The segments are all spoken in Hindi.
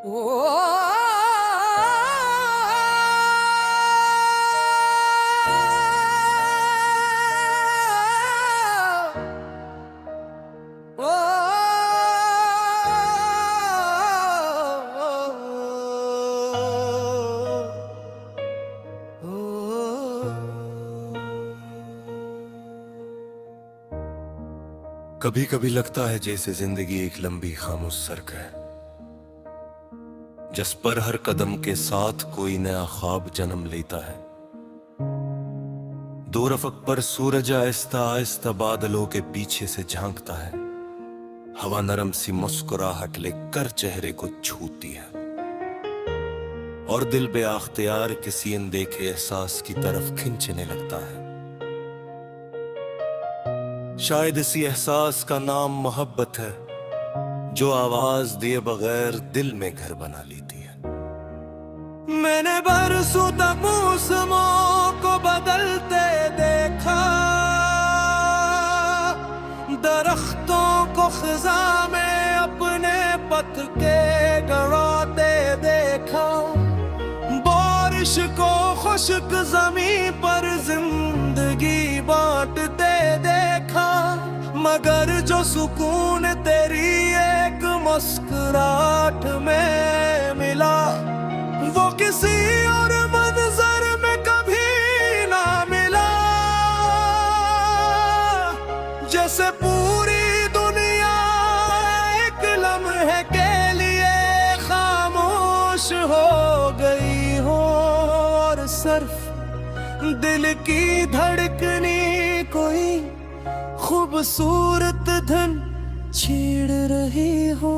कभी कभी लगता है जैसे जिंदगी एक लंबी खामोश सड़क है, जिस पर हर कदम के साथ कोई नया ख्वाब जन्म लेता है। दो रफ़क पर सूरज आहिस्ता आहिस्ता बादलों के पीछे से झांकता है। हवा नरम सी मुस्कुराहट लेकर चेहरे को छूती है और दिल बेअख्तियार किसी अनदेखे एहसास की तरफ खींचने लगता है। शायद इसी एहसास का नाम मोहब्बत है, जो आवाज दिए बगैर दिल में घर बना लेती है। मैंने बरसों तक मौसमों को बदलते देखा, दरख्तों को खिज़ां में अपने पथ के गड़ाते देखा, बारिश को खुश्क ज़मीं पर जिंदगी बांटते देखा। मगर जो सुकून तेरी एक मुस्कुराहट में मिला, वो किसी और मंजर में कभी ना मिला। जैसे पूरी दुनिया एक लम्हे के लिए खामोश हो गई हो और सिर्फ दिल की धड़कनी कोई खूबसूरत धन छेड़ रही हो।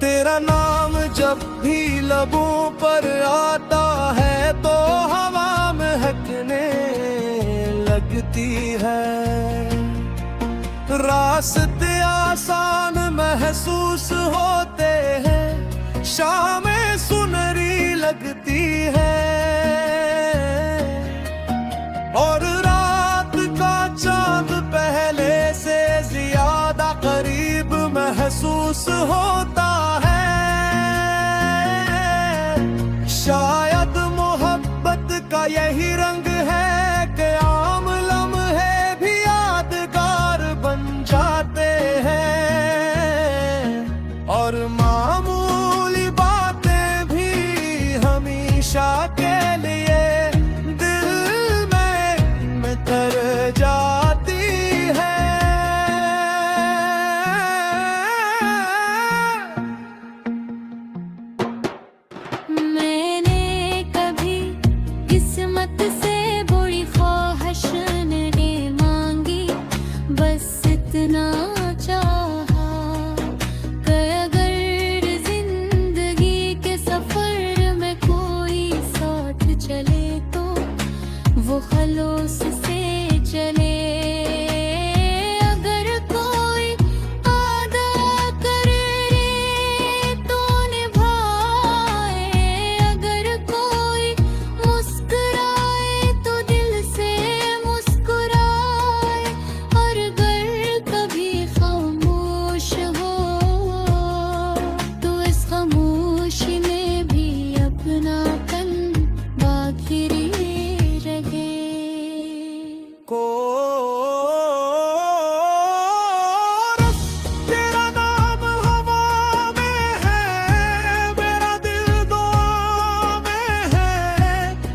तेरा नाम जब भी लबों पर आता है तो हवा महकने लगती है। रास्ते आसान महसूस होते हैं, शामें सुनहरी लगती है और रात का चांद पहले से ज्यादा करीब महसूस होता है। शायद मोहब्बत का यही रंग है कि आम लम्हे भी यादगार बन जाते हैं और मामूली बातें भी हमेशा के लिए दिल में तर जाती है। मैंने कभी किस्मत से बड़ी ख्वाहिश नहीं मांगी, बस इतना चाहा कि अगर जिंदगी के सफर में कोई साथ चले तो वो खलूस से चले। अगर कोई आदा करे तो निभाए, अगर कोई मुस्कुराए तो दिल से मुस्कुराए, और अगर कभी खामोश हो तो इस खामोशी में भी अपनापन बाकी रहे। तेरा नाम हवा में है, मेरा दिल दुआ में है।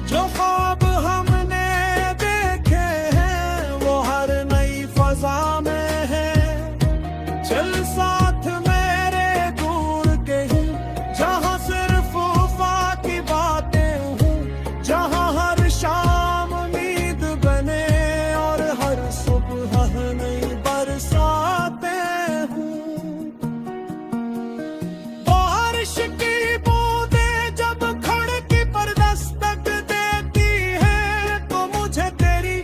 जो ख्वाब हमने देखे हैं वो हर नई फजा में है। चल साथ मेरे दूर के ही, जहाँ सिर्फ वफा की बातें हूँ, जहाँ हर शाम उम्मीद बने और हर सुबह नई बरसाते हूँ। बारिश की बूंदें जब खिड़की पर दस्तक देती है तो मुझे तेरी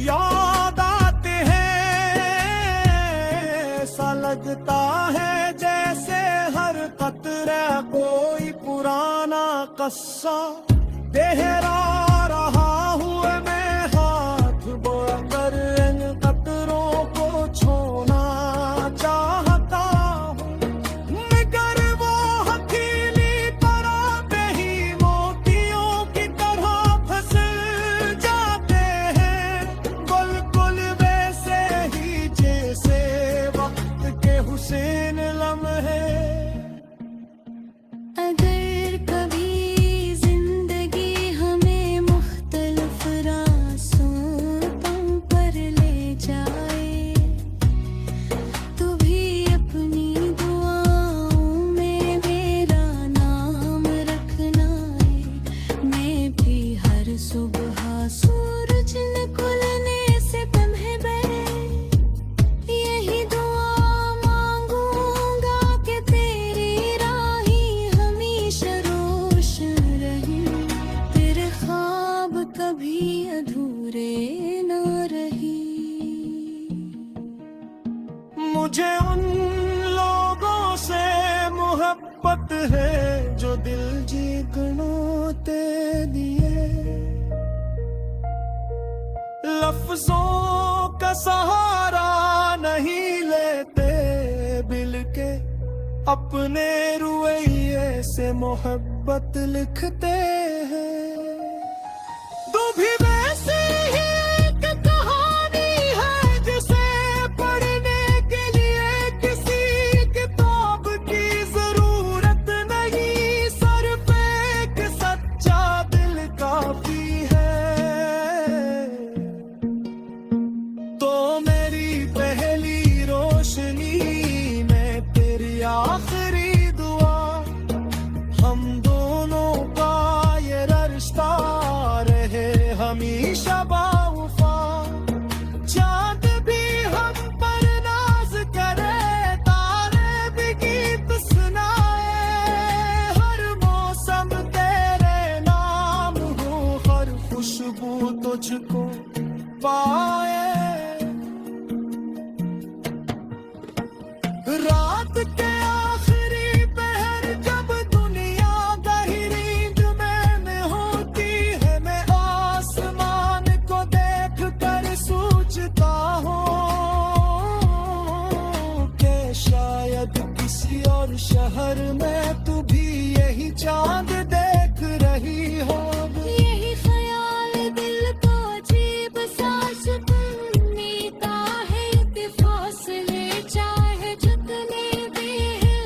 याद आते हैं। ऐसा लगता है जैसे हर कतरा कोई पुराना कस्सा दोहरा रहा हूँ मैं, हाथ बढ़कर इन कतरों को छूना चाहता हूँ। मगर वो हकीकत रहे। अगर कभी जिंदगी हमें मुख्तलिफ रास्तों पर ले जाए, तो भी अपनी दुआओं में मेरा नाम रखना है। मैं भी हर सुबह सूरज निकलने से पहले यही दुआ मांगूंगा कि तेरी राही हमेशा रोशन रहे, तेरे ख्वाब कभी अधूरे ना रही। मुझे उन लोगों से मोहब्बत है जो दिल जीतनोते दिए, लफ्जों का सहारा नहीं लेते, बिल के अपने रुइये से मोहब्बत लिखते हैं। तू भी वैसे ही एक कहानी है जिसे पढ़ने के लिए किसी किताब की जरूरत नहीं, सिर्फ एक सच्चा दिल काफी है। तो मेरी पहली रोशनी में तेरी आखिरी दुआ, हम दोनों का ये रिश्ता रहे हमेशा बावफा। चांद भी हम पर नाज करे, तारे भी गीत सुनाए, हर मौसम तेरे नाम हो, हर खुशबू तुझको पाए। रात के आखिरी पहर जब दुनिया गहरी नींद में होती है, मैं आसमान को देख कर सोचता हूँ कि शायद किसी और शहर में तू भी यही चांद देख रही हो। यही ख्याल दिल को अजीब सा सुकून देता है, कि फासले चाहे जितने भी हैं।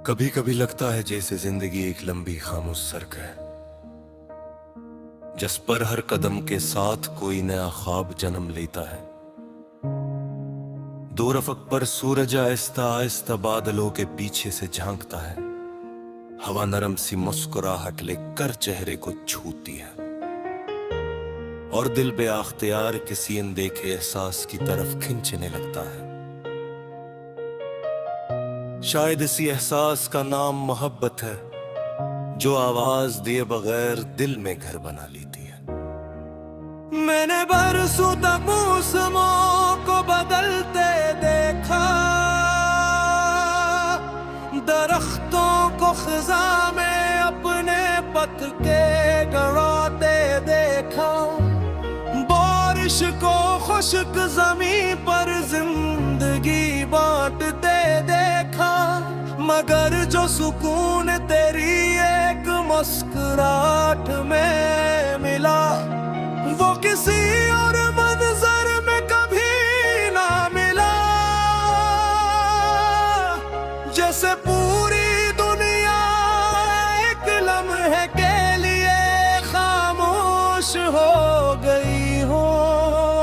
कभी कभी लगता है जैसे जिंदगी एक लंबी खामोश सड़क है, जिस पर हर कदम के साथ कोई नया ख्वाब जन्म लेता है। दो रफक पर सूरज आहिस्ता आहिस्ता बादलों के पीछे से झांकता है, हवा नरम सी मुस्कुराहट लेकर चेहरे को छूती है, और दिल बेअख्तियार किसी अनदेखे एहसास की तरफ खींचने लगता है। शायद इसी एहसास का नाम मोहब्बत है, जो आवाज दिए बगैर दिल में घर बना लेती है। मैंने बरसों तक मौसमों को बदलते देखा, दरख्तों को खिज़ां में अपने पथ के गड़ाते देखा, बारिश को खुश्क ज़मीं पर जिंदगी बांटते देखा, मगर जो सुकून तेरी एक मुस्कुराहट में मिला, वो किसी और मंजर में कभी ना मिला। जैसे पूरी दुनिया एक लम्हे के लिए खामोश हो गई हो,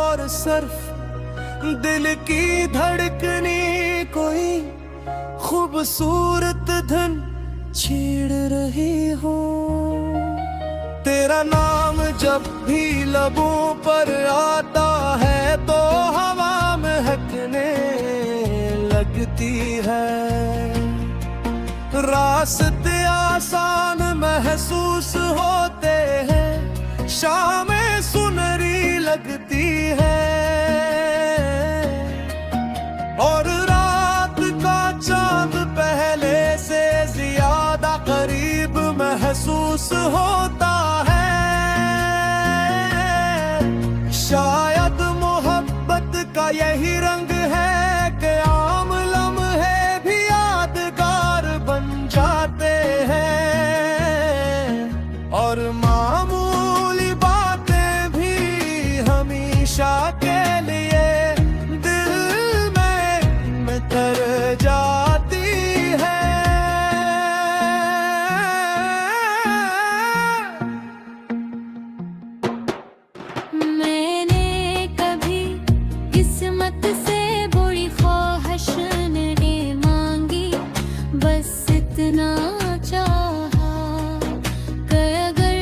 और सिर्फ दिल की धड़कनी कोई खूबसूरत धन छेड़ रही हो। तेरा नाम जब भी लबों पर आता है तो हवा महकने लगती है। रास्ते आसान महसूस होते हैं, शामें सुनहरी लगती है और रात का चांद पहले से ज्यादा करीब महसूस होता है। शायद मोहब्बत का यही रंग है कि आम लम्हे भी यादगार बन जाते हैं और मामूली बातें भी हमेशा के लिए दिल में तर जाती है। मैंने कभी किस्मत से बड़ी ख्वाहिश नहीं मांगी, बस इतना चाहा कि अगर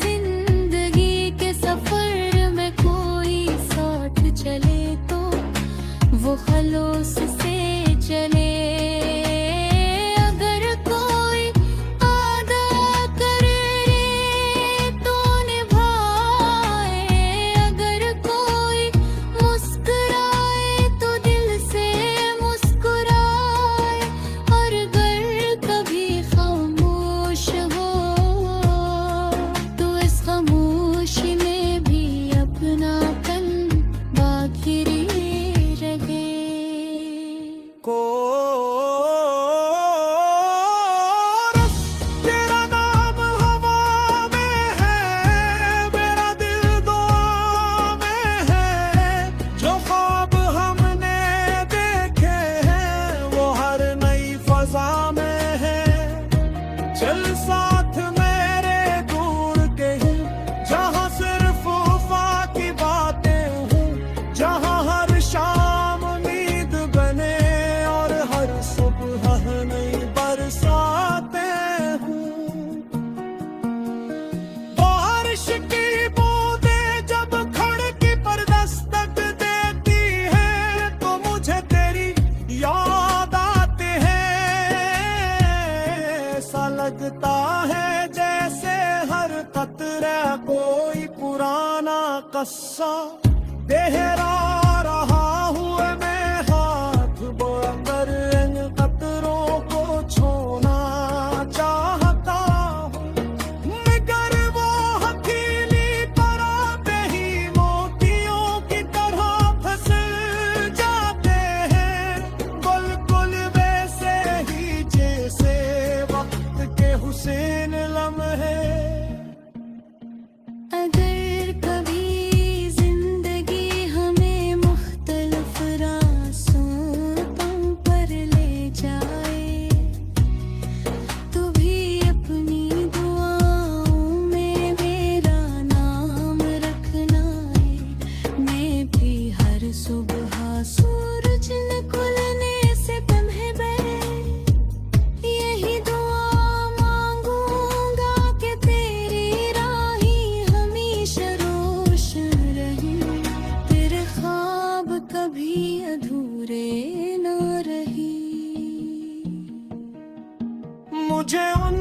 जिंदगी के सफर में कोई साथ चले तो वो खलूस से चले। अगर कोई आदा करे तो निभाए, अगर कोई मुस्कुराए तो दिल से मुस्कुराए, और अगर कभी खामोश हो तो इस खामोशी में भी अपनापन बाकी रहे। कोरस तेरा नाम हवा में है, मेरा दिल दुआ में है। जो ख्वाब हमने देखे हैं वो हर नई फजा में है। चल साथ मेरे दूर के हैं, जहाँ सिर्फ वफा की बातें हूँ, जहाँ हर शाम उम्मीद बने और हर सुबह नई बरसातें हूँ। बारिश की बूंदें जब खिड़की पर दस्तक देती है तो मुझे तेरी याद आते हैं। ऐसा लगता है जैसे हर कतरा कोई पुराना कस्सा देहरा रहा हूँ मैं, हाथ बढ़कर इन कतरों को छूना चाहता हूँ। मगर वो हथेली पर आते ही मोतियों की तरह फंस जाते हैं, बिल्कुल वैसे ही जैसे वक्त के हुसैन लम्हे। अगर कभी जिंदगी हमें मुख्तलिफ रास्तों पर ले जाए तो भी अपनी दुआओं में मेरा नाम रखना है। मैं भी हर सुबह सूरज निकलने से लम्हे पहले यही दुआ मांगूंगा कि तेरी राही हमेशा रोशन रहे, तेरे ख्वाब कभी अधूरे न रही। मुझे उन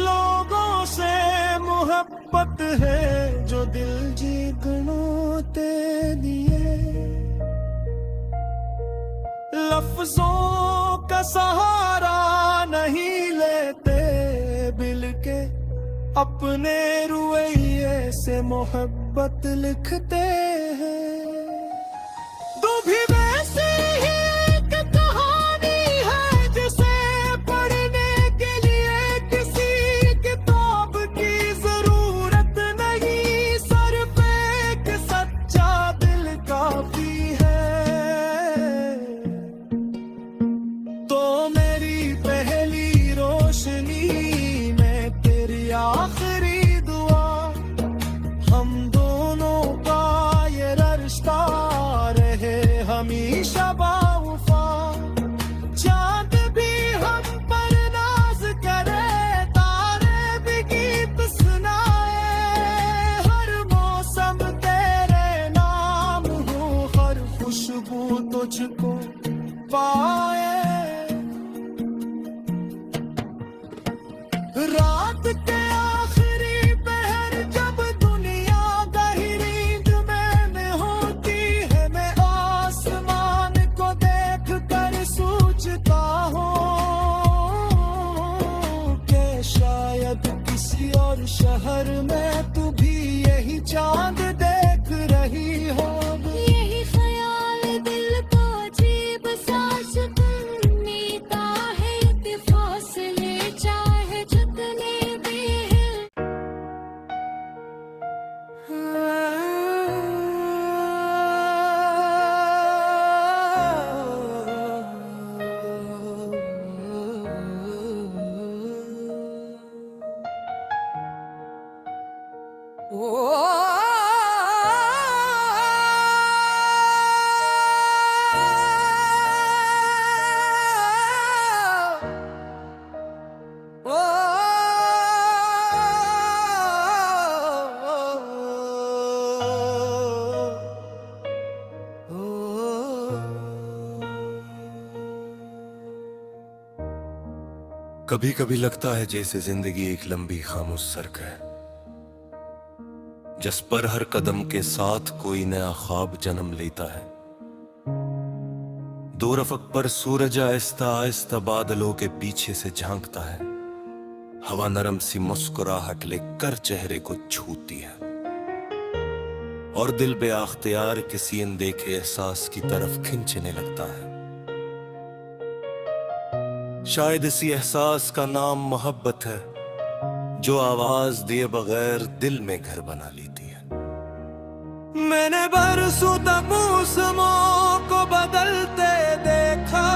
लोगों से मोहब्बत है जो दिल जीतनोते दिए, लफ्जों का सहारा नहीं लेते, बिल के अपने रुइये से मोहब्बत लिखते हैं। तू भी वैसे ही एक कहानी है जिसे पढ़ने के लिए किसी किताब की जरूरत नहीं, सर पे एक सच्चा दिल काफी है। तो मेरी पहली रोशनी में तेरी आखिरी दुआ, हम दोनों का ये रिश्ता रहे हमेशा और शहर में तू भी यही चांद देख रही होगी। यही ख्याल दिल को अजीब सा सुकून देता है, इतने फासले चाहे जितने भी हैं। कभी कभी लगता है जैसे जिंदगी एक लंबी खामोश सड़क है, जिस पर हर कदम के साथ कोई नया ख्वाब जन्म लेता है। दो रफक पर सूरज आहिस्ता आहिस्ता बादलों के पीछे से झांकता है। हवा नरम सी मुस्कुराहट लेकर चेहरे को छूती है, और दिल बेअख्तियार किसी अनदेखे एहसास की तरफ खींचने लगता है। शायद इसी एहसास का नाम मोहब्बत है, जो आवाज दिए बगैर दिल में घर बना लेती है। मैंने बरसों तक मौसमों को बदलते देखा,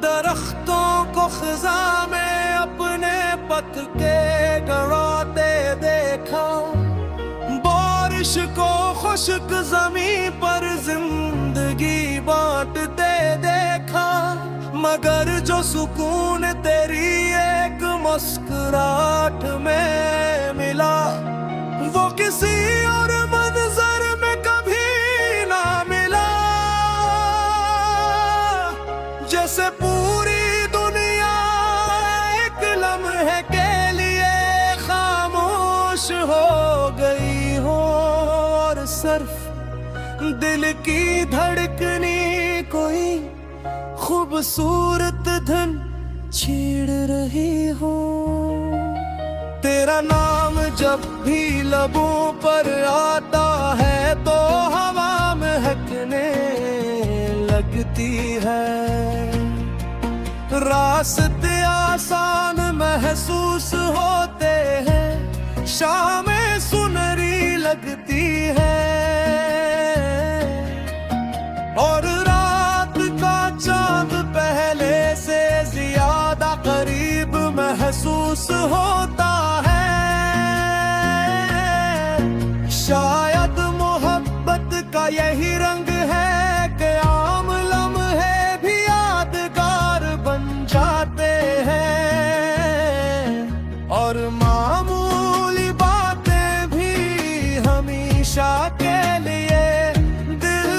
दरख्तों को खिजा में अपने पथ के गड़ाते देखा, बारिश को खुश्क जमीन पर जिंदगी बांटते देखा। मगर जो सुकून तेरी एक मुस्कुराहट में मिला, वो किसी और मंजर में कभी ना मिला। जैसे पूरी दुनिया एक लम्हे के लिए खामोश हो गई हो, और सिर्फ दिल की धड़कनी कोई खूबसूरत धन छेड़ रही हो। तेरा नाम जब भी लबों पर आता है तो हवा महकने लगती है। रास्ते आसान महसूस होते हैं, शामें सुनहरी लगती है, और रात का चांद पहले से ज्यादा करीब महसूस होता है। शायद मोहब्बत का यही रंग है कि आम लम्हे भी यादगार बन जाते हैं, और मामूली बातें भी हमेशा के लिए दिल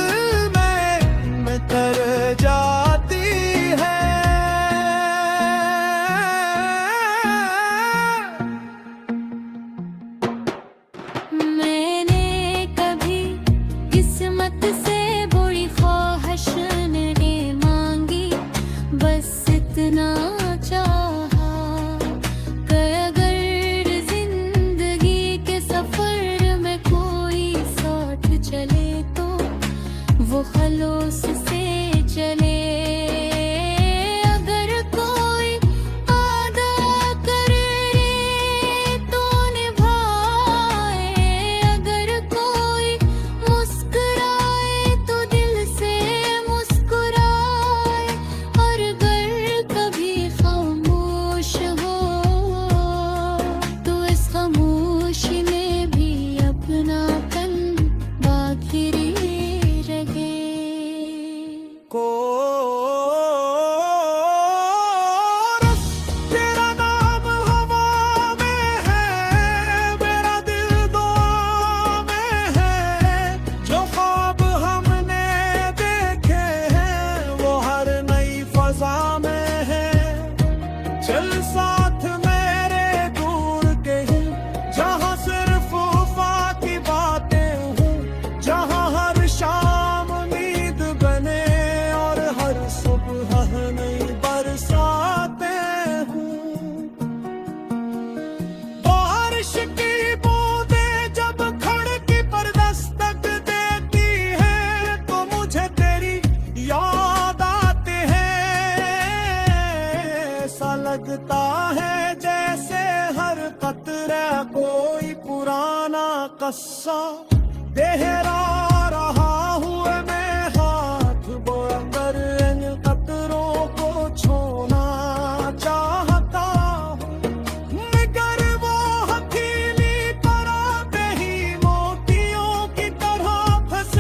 में तर जाती है। मैंने कभी किस्मत से बड़ी ख्वाहिश नहीं मांगी, बस इतना चाहा कि अगर कस्सा गहरा रहा हूँ मैं हाथ बढ़कर इन कतरों को छूना चाहता हूँ मगर वो हथेली पराते ही मोतियों की तरह फंस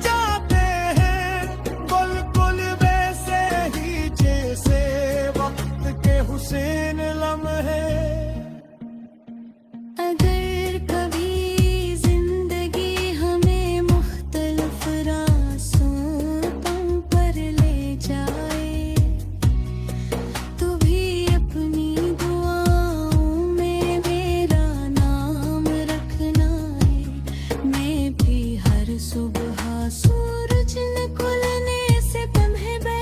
जाते हैं बिल्कुल वैसे ही जैसे वक्त के हुसैन लम्हे। अगर कभी जिंदगी हमें मुख्तलिफ रास्तों पर ले जाए तो भी अपनी दुआओं में मेरा नाम रखना है। मैं भी हर सुबह सूरज निकलने से पहले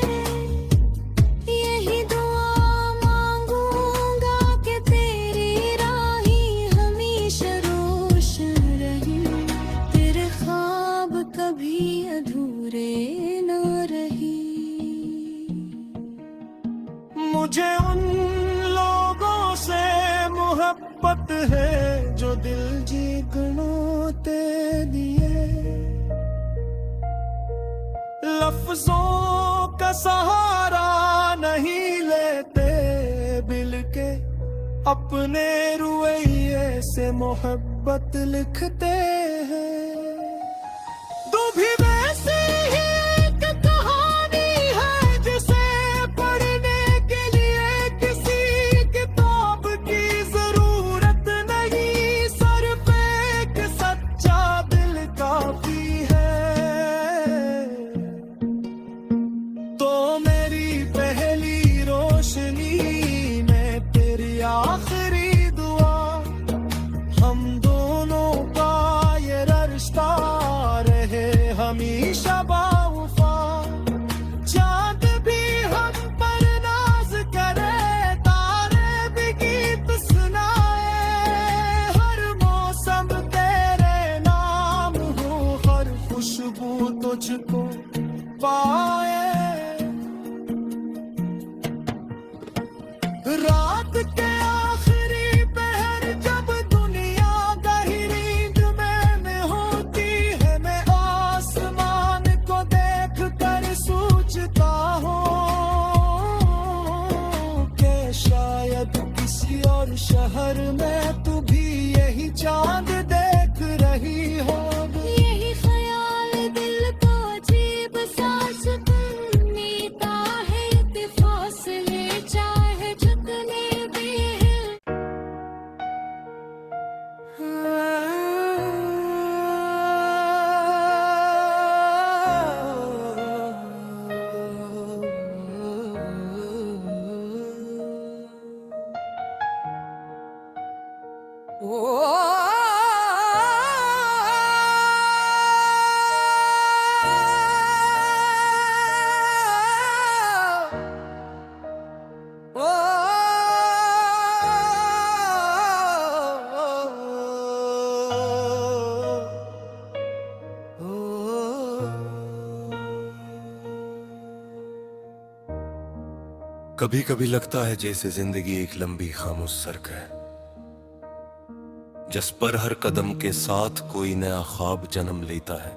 यही दुआ मांगूंगा कि तेरी राही हमेशा रोशन रहे, तेरे ख्वाब कभी अधूरे न रही। मुझे उन लोगों से मोहब्बत है जो दिल जीतनोते दिए लफ्जों का सहारा नहीं लेते बिल के अपने रुइये से मोहब्बत लिखते हैं। तू भी वैसे ही एक कहानी है जिसे पढ़ने के लिए किसी किताब की जरूरत नहीं, सिर्फ एक सच्चा दिल काफी है। तो मेरी पहली रोशनी में तेरी आखिरी दुआ हम दोनों का ये रिश्ता रहे हमेशा बावफा। चांद भी हम पर नाज करे तारे भी गीत सुनाए हर मौसम तेरे नाम हो हर खुशबू तुझको पाए। रात के आखिरी पहर जब दुनिया गहरी नींद में होती है मैं आसमान को देख कर सोचता हूँ कि शायद किसी और शहर में तू भी यही चांद देख रही होगी। यही ख्याल दिल को अजीब सा सुकून देता है, ये फासले चाहे जितने भी हैं। कभी कभी लगता है जैसे जिंदगी एक लंबी खामोश सड़क है जिस पर हर कदम के साथ कोई नया ख्वाब जन्म लेता है।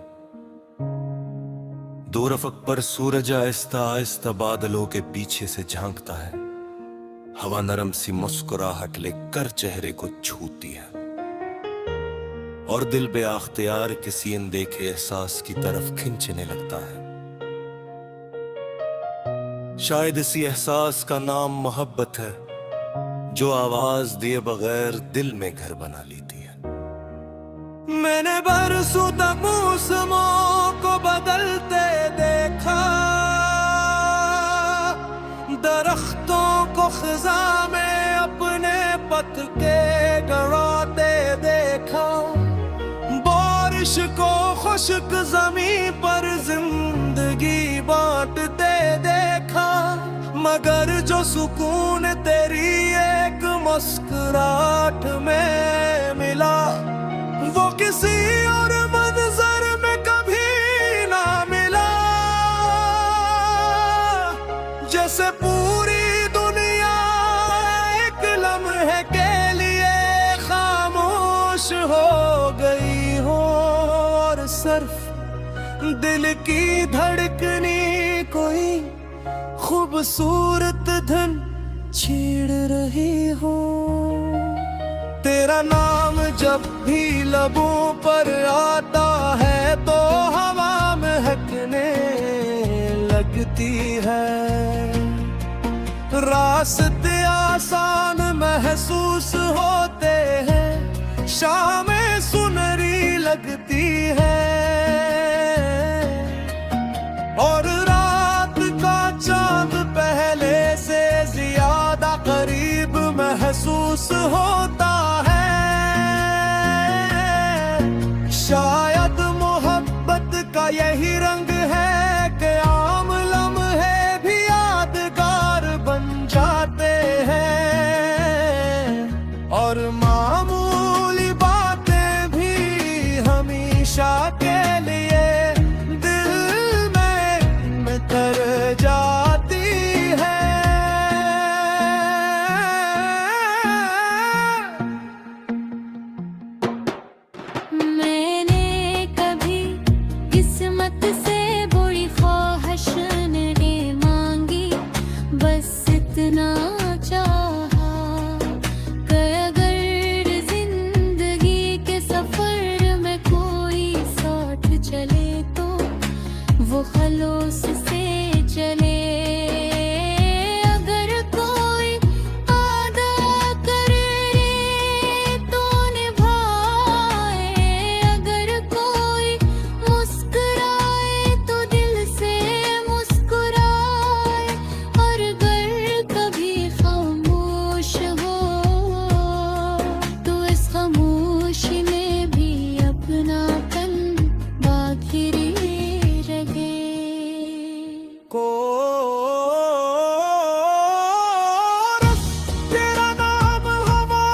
दो रफक पर सूरज आहिस्ता आहिस्ता बादलों के पीछे से झांकता है। हवा नरम सी मुस्कुराहट लेकर चेहरे को छूती है और दिल बेअख्तियार किसी अनदेखे एहसास की तरफ खींचने लगता है। शायद इसी एहसास का नाम मोहब्बत है जो आवाज दिए बगैर दिल में घर बना लेती है। मैंने बरसों तक मौसमों को बदलते देखा, दरख्तों को खिजा में अपने पथ के गड़ाते देखा, बारिश को खुश्क जमीन पर जिंदगी बांटते देखा। मगर जो सुकून तेरी एक मुस्कुराहट में मिला वो किसी और मंजर में कभी ना मिला। जैसे पूरी दुनिया एक लम्हे के लिए खामोश बारिश हो गई हो और सिर्फ दिल की धड़कनी कोई खूबसूरत धन छेड़ रही हो। तेरा नाम जब भी लबों पर आता है तो हवा महकने लगती है। रास्ते आसान महसूस होते हैं, शामें सुनहरी लगती है और रात का चांद पहले से ज्यादा करीब महसूस होता है। शायद मोहब्बत का यही रंग है कि आम लम्हे भी यादगार बन जाते हैं और मामूली बातें भी हमेशा के लिए दिल में कर जाती है। मैंने कभी किस्मत से बड़ी ख्वाहिश नहीं मांगी, बस इतना चाहा कि अगर जिंदगी के सफर में कोई साथ चले तो वो खलूस से चले। अगर कोई आदा करे तो निभाए, अगर कोई मुस्कुराए तो दिल से मुस्कुराए, और अगर कभी खामोश हो तो इस खामोशी में भी अपनापन बाकी रहे। कोरस तेरा नाम हवा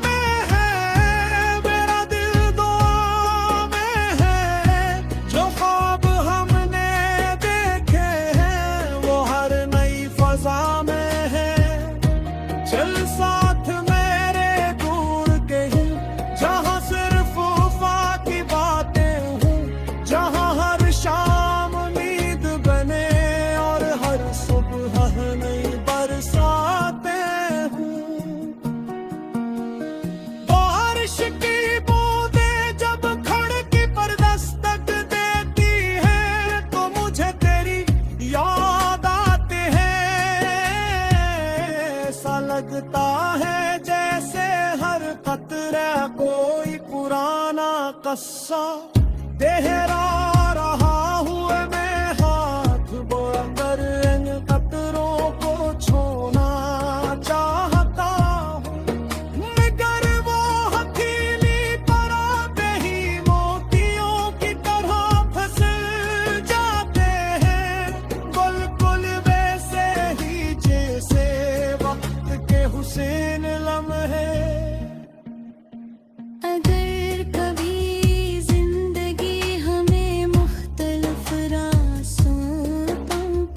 में है, मेरा दिल दुआ में है। जो ख्वाब हमने देखे हैं वो हर नई फजा में है। चल साथ मेरे दूर कहीं जहाँ सिर्फ वफा की बातें हूँ, जहाँ हर शाम उम्मीद बने और हर सुबह नई बरसातें हूँ। बारिश की बूंदें जब खिड़की पर दस्तक देती हैं तो मुझे तेरी याद आते हैं। ऐसा लगता है जैसे हर कतरा कोई पुराना कस्सा दोहरा रहा हूँ मैं, हाथ बढ़कर इन कतरों को छूना चाहता हूँ। मगर वो हथेली पर आते ही मोतियों की तरह फंस जाते हैं, बिल्कुल वैसे ही जैसे वक्त के हुसैन लम्हे। अगर कभी जिंदगी हमें मुख्तलिफ रास्तों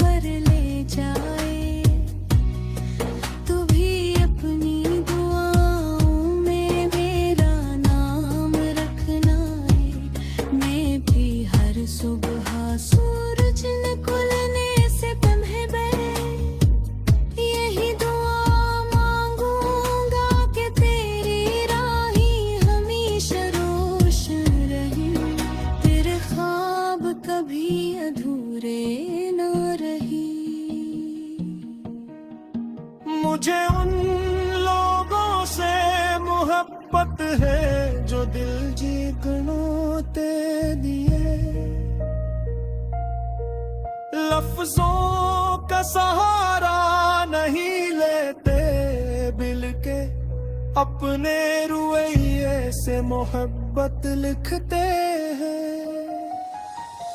पर ले जाए तो भी अपनी दुआओं में मेरा नाम रखना है। मैं भी हर सुबह सूरज निकलने से पहले यही दुआ मांगूंगा कि तेरी राही हमेशा रोशन रहे, तेरे ख्वाब कभी अधूरे न रही। मुझे उन लोगों से मोहब्बत है जो दिल जीतनोते दिए। लफ्जों का सहारा नहीं लेते, बिल के अपने रुइये से मोहब्बत लिखते हैं।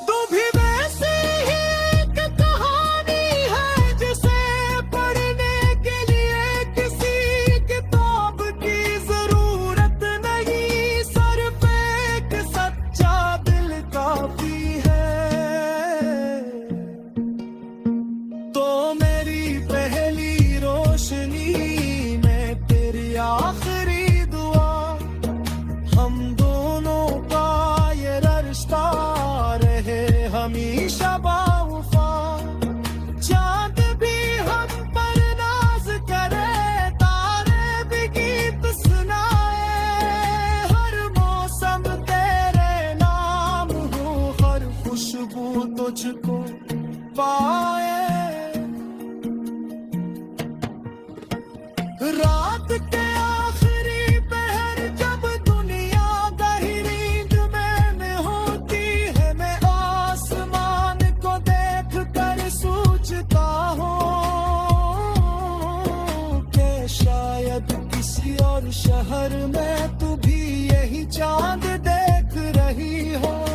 तू भी वैसे ही एक कहानी है जिसे पढ़ने के लिए किसी किताब की जरूरत नहीं, सिर्फ एक सच्चा दिल काफी है। तो मेरी पहली रोशनी में तेरी आखिरी दुआ, हम और शहर में तू भी यही चांद देख रही हो।